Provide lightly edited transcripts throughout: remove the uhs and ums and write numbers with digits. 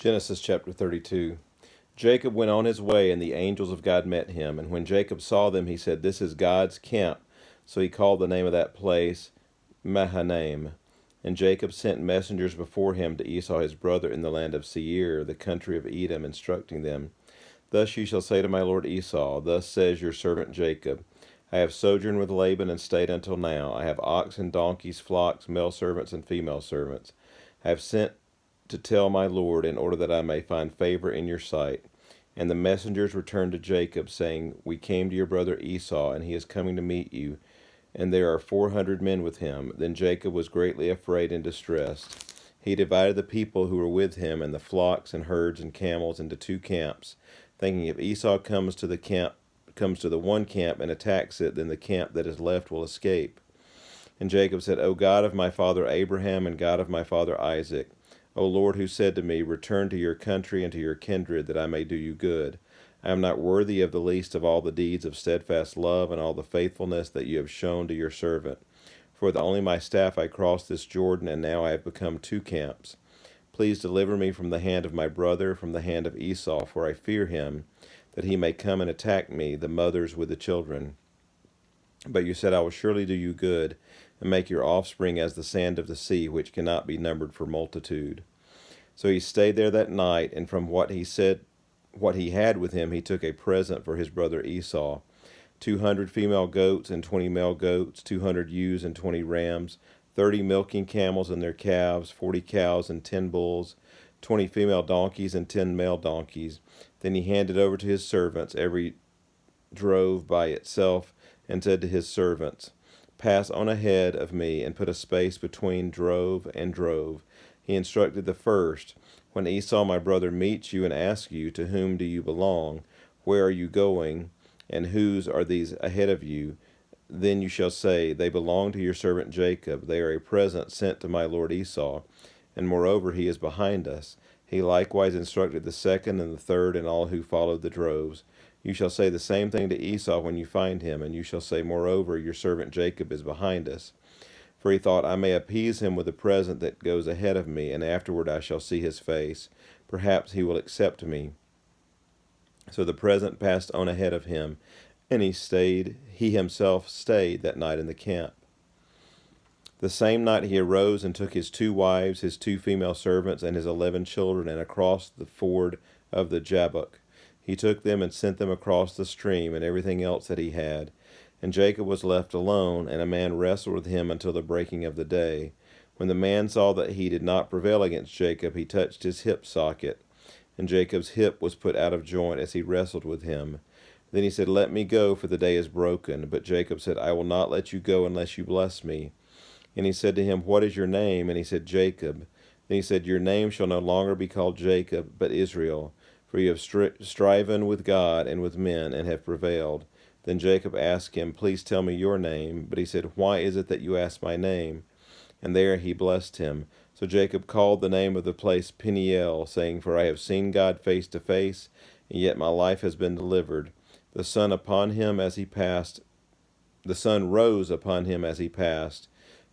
Genesis chapter 32. Jacob went on his way, and the angels of God met him. And when Jacob saw them, he said, "This is God's camp." So he called the name of that place Mahanaim. And Jacob sent messengers before him to Esau his brother in the land of Seir, the country of Edom, instructing them, "Thus ye shall say to my lord Esau, Thus says your servant Jacob, I have sojourned with Laban and stayed until now. I have oxen, donkeys, flocks, male servants, and female servants. I have sent to tell my lord, in order that I may find favor in your sight." And the messengers returned to Jacob, saying, "We came to your brother Esau, and he is coming to meet you, and there are 400 men with him." Then Jacob was greatly afraid and distressed. He divided the people who were with him, and the flocks and herds and camels, into two camps, thinking, if Esau comes to the one camp and attacks it, then the camp that is left will escape. And Jacob said, "O God of my father Abraham and God of my father Isaac, O Lord, who said to me, Return to your country and to your kindred, that I may do you good. I am not worthy of the least of all the deeds of steadfast love and all the faithfulness that you have shown to your servant. For with only my staff I crossed this Jordan, and now I have become two camps. Please deliver me from the hand of my brother, from the hand of Esau, for I fear him, that he may come and attack me, the mothers with the children. But you said, I will surely do you good, and make your offspring as the sand of the sea, which cannot be numbered for multitude." So he stayed there that night, and from what he had with him, he took a present for his brother Esau: 200 female goats and 20 male goats, 200 ewes and 20 rams, 30 milking camels and their calves, 40 cows and 10 bulls, 20 female donkeys and 10 male donkeys. Then he handed over to his servants every drove by itself, and said to his servants, "Pass on ahead of me, and put a space between drove and drove." He instructed the first, "When Esau my brother meets you and asks you, To whom do you belong? Where are you going? And whose are these ahead of you? Then you shall say, They belong to your servant Jacob. They are a present sent to my lord Esau. And moreover, he is behind us." He likewise instructed the second and the third and all who followed the droves. "You shall say the same thing to Esau when you find him, and you shall say, Moreover, your servant Jacob is behind us." For he thought, "I may appease him with the present that goes ahead of me, and afterward I shall see his face. Perhaps he will accept me." So the present passed on ahead of him, and he himself stayed that night in the camp. The same night he arose and took his 2 wives, his 2 female servants, and his 11 children, and crossed the ford of the Jabbok. He took them and sent them across the stream, and everything else that he had. And Jacob was left alone, and a man wrestled with him until the breaking of the day. When the man saw that he did not prevail against Jacob, he touched his hip socket, and Jacob's hip was put out of joint as he wrestled with him. Then he said, "Let me go, for the day is broken." But Jacob said, "I will not let you go unless you bless me." And he said to him, "What is your name?" And he said, "Jacob." Then he said, "Your name shall no longer be called Jacob, but Israel, for you have striven with God and with men, and have prevailed." Then Jacob asked him, "Please tell me your name." But he said, "Why is it that you ask my name?" And there he blessed him. So Jacob called the name of the place Peniel, saying, "For I have seen God face to face, and yet my life has been delivered." The sun rose upon him as he passed,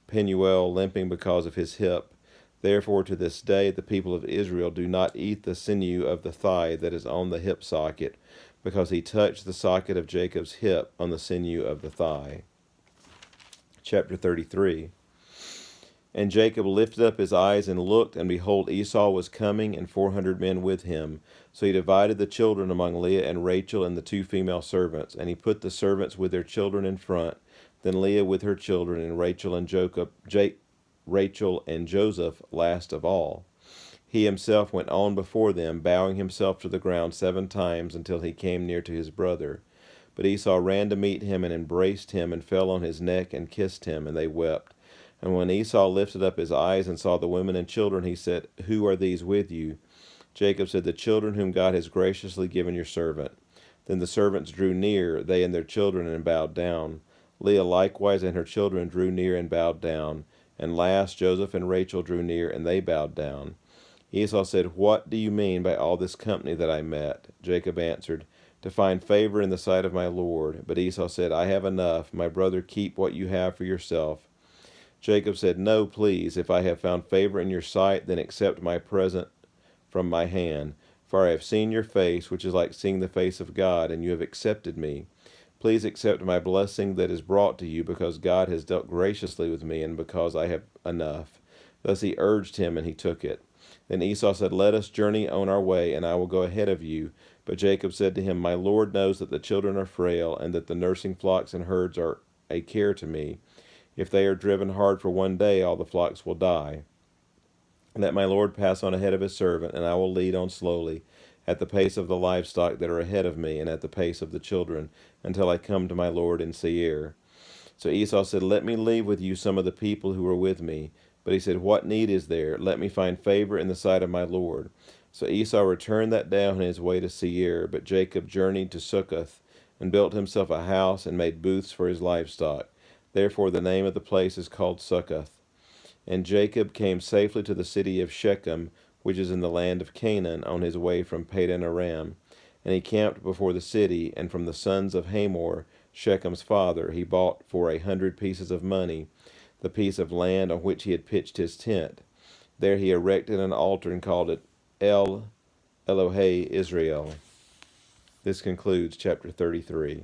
Penuel limping because of his hip. Therefore to this day the people of Israel do not eat the sinew of the thigh that is on the hip socket, because he touched the socket of Jacob's hip on the sinew of the thigh. Chapter 33. And Jacob lifted up his eyes and looked, and behold, Esau was coming, and 400 men with him. So he divided the children among Leah and Rachel and the 2 female servants, and he put the servants with their children in front, then Leah with her children, and Rachel and Joseph last of all. He himself went on before them, bowing himself to the ground 7 times until he came near to his brother. But Esau ran to meet him and embraced him and fell on his neck and kissed him, and they wept. And when Esau lifted up his eyes and saw the women and children, he said, "Who are these with you?" Jacob said, "The children whom God has graciously given your servant." Then the servants drew near, they and their children, and bowed down. Leah likewise and her children drew near and bowed down. And last Joseph and Rachel drew near, and they bowed down. Esau said, "What do you mean by all this company that I met?" Jacob answered, "To find favor in the sight of my lord." But Esau said, "I have enough. My brother, keep what you have for yourself." Jacob said, "No, please. If I have found favor in your sight, then accept my present from my hand. For I have seen your face, which is like seeing the face of God, and you have accepted me. Please accept my blessing that is brought to you, because God has dealt graciously with me, and because I have enough. Thus he urged him, and he took it. Then Esau said, Let us journey on our way, and I will go ahead of you. But Jacob said to him, My Lord knows that the children are frail, and that the nursing flocks and herds are a care to me. If they are driven hard for one day, all the flocks will die. Let my Lord pass on ahead of his servant, and I will lead on slowly, at the pace of the livestock that are ahead of me, and at the pace of the children, until I come to my Lord in Seir. So Esau said, Let me leave with you some of the people who are with me. But he said, What need is there? Let me find favor in the sight of my Lord. So Esau returned that day on his way to Seir, but Jacob journeyed to Succoth, and built himself a house, and made booths for his livestock. Therefore the name of the place is called Succoth. And Jacob came safely to the city of Shechem, which is in the land of Canaan, on his way from Padan Aram. And he camped before the city, and from the sons of Hamor, Shechem's father, he bought for 100 pieces of money the piece of land on which he had pitched his tent. There he erected an altar and called it El Elohe Israel. This concludes chapter 33.